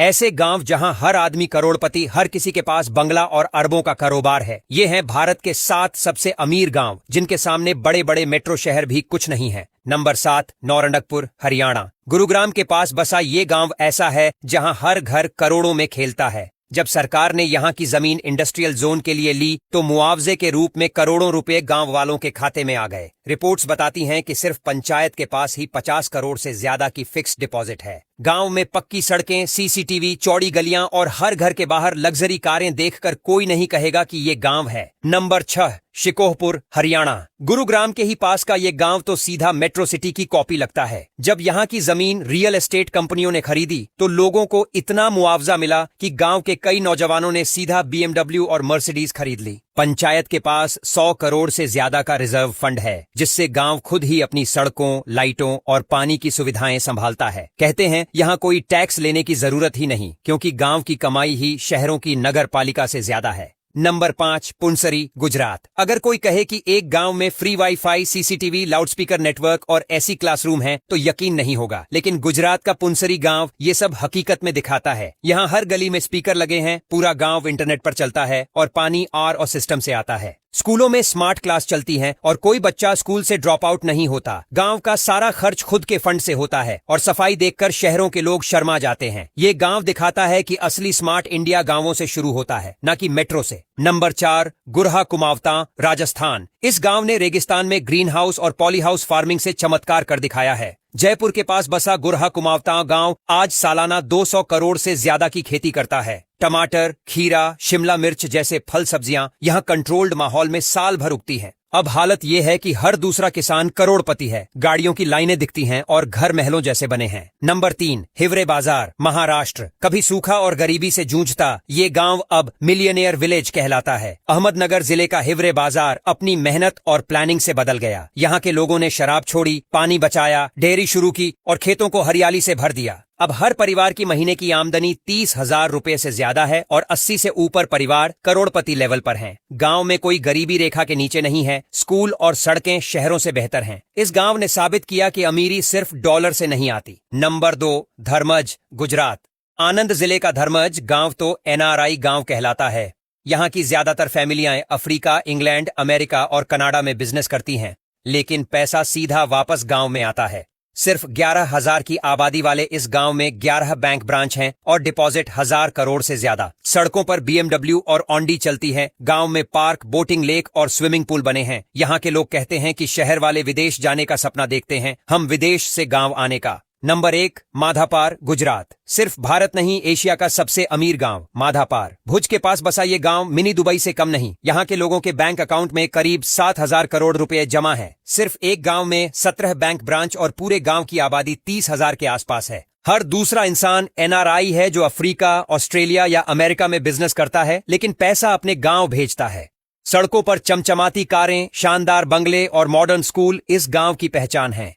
ऐसे गांव जहां हर आदमी करोड़पति, हर किसी के पास बंगला और अरबों का कारोबार है। ये हैं भारत के 7 सबसे अमीर गांव, जिनके सामने बड़े बड़े मेट्रो शहर भी कुछ नहीं है। नंबर 7, नौरंडकपुर, हरियाणा। गुरुग्राम के पास बसा ये गांव ऐसा है जहां हर घर करोड़ों में खेलता है। जब सरकार ने यहाँ की जमीन इंडस्ट्रियल जोन के लिए ली तो मुआवजे के रूप में करोड़ों रुपए गांव वालों के खाते में आ गए। रिपोर्ट्स बताती हैं कि सिर्फ पंचायत के पास ही 50 करोड़ से ज्यादा की फिक्स्ड डिपॉजिट है। गांव में पक्की सड़कें, सीसीटीवी, चौड़ी गलियां और हर घर के बाहर लग्जरी कारें देखकर कोई नहीं कहेगा कि ये गांव है। नंबर 6, शिकोहपुर, हरियाणा। गुरुग्राम के ही पास का ये गांव तो सीधा मेट्रो सिटी की कॉपी लगता है। जब यहाँ की जमीन रियल एस्टेट कंपनियों ने खरीदी तो लोगों को इतना मुआवजा मिला कि गांव के कई नौजवानों ने सीधा BMW और मर्सिडीज खरीद ली। पंचायत के पास 100 करोड़ से ज्यादा का रिजर्व फंड है, जिससे गांव खुद ही अपनी सड़कों, लाइटों और पानी की सुविधाएं संभालता है। कहते हैं यहाँ कोई टैक्स लेने की जरूरत ही नहीं, क्योंकि गांव की कमाई ही शहरों की नगर पालिका से ज्यादा है। नंबर 5, पुनसरी, गुजरात। अगर कोई कहे कि एक गांव में free wifi, CCTV, loudspeaker network और ऐसी क्लासरूम है तो यकीन नहीं होगा, लेकिन गुजरात का पुनसरी गांव ये सब हकीकत में दिखाता है। यहाँ हर गली में स्पीकर लगे हैं, पूरा गांव इंटरनेट पर चलता है और पानी और सिस्टम से आता है। स्कूलों में स्मार्ट क्लास चलती हैं और कोई बच्चा स्कूल से ड्रॉप आउट नहीं होता। गांव का सारा खर्च खुद के फंड से होता है और सफाई देखकर शहरों के लोग शर्मा जाते हैं। ये गांव दिखाता है कि असली स्मार्ट इंडिया गांवों से शुरू होता है, न कि मेट्रो से। नंबर 4, गुरहा कुमावता, राजस्थान। इस गांव ने रेगिस्तान में ग्रीन हाउस और पॉली हाउस फार्मिंग से चमत्कार कर दिखाया है। जयपुर के पास बसा गुरहा कुमावता गांव आज सालाना 200 करोड़ से ज्यादा की खेती करता है। टमाटर, खीरा, शिमला मिर्च जैसे फल सब्जियां यहां कंट्रोल्ड माहौल में साल भर उगती हैं। अब हालत यह है कि हर दूसरा किसान करोड़पति है। गाड़ियों की लाइनें दिखती हैं और घर महलों जैसे बने हैं। नंबर 3, हिवरे बाजार, महाराष्ट्र। कभी सूखा और गरीबी से जूझता ये गांव अब मिलियनेयर विलेज कहलाता है। अहमदनगर जिले का हिवरे बाजार अपनी मेहनत और प्लानिंग से बदल गया। यहाँ के लोगों ने शराब छोड़ी, पानी बचाया, डेयरी शुरू की और खेतों को हरियाली से भर दिया। अब हर परिवार की महीने की आमदनी 30,000 रुपए से ज्यादा है और 80 से ऊपर परिवार करोड़पति लेवल पर हैं। गांव में कोई गरीबी रेखा के नीचे नहीं है। स्कूल और सड़कें शहरों से बेहतर हैं। इस गांव ने साबित किया कि अमीरी सिर्फ डॉलर से नहीं आती। नंबर 2, धर्मज, गुजरात। आनंद जिले का धर्मज गांव तो NRI गांव कहलाता है। यहाँ की ज्यादातर फैमिलियां अफ्रीका, इंग्लैंड, अमेरिका और कनाडा में बिजनेस करती हैं, लेकिन पैसा सीधा वापस गांव में आता है। सिर्फ 11,000 की आबादी वाले इस गांव में 11 बैंक ब्रांच हैं और डिपॉजिट 1,000 करोड़ से ज्यादा। सड़कों पर BMW और ऑन्डी चलती है। गांव में पार्क, बोटिंग लेक और स्विमिंग पूल बने हैं। यहाँ के लोग कहते हैं कि शहर वाले विदेश जाने का सपना देखते हैं, हम विदेश से गांव आने का। नंबर 1, माधापार, गुजरात। सिर्फ भारत नहीं, एशिया का सबसे अमीर गांव माधापार। भुज के पास बसा ये गांव मिनी दुबई से कम नहीं। यहाँ के लोगों के बैंक अकाउंट में करीब 7,000 करोड़ रुपए जमा है। सिर्फ एक गांव में 17 बैंक ब्रांच और पूरे गांव की आबादी 30,000 के आसपास है। हर दूसरा इंसान NRI है जो अफ्रीका, ऑस्ट्रेलिया या अमेरिका में बिजनेस करता है, लेकिन पैसा अपने गांव भेजता है। सड़कों पर चमचमाती कारें, शानदार बंगले और मॉडर्न स्कूल इस गांव की पहचान है।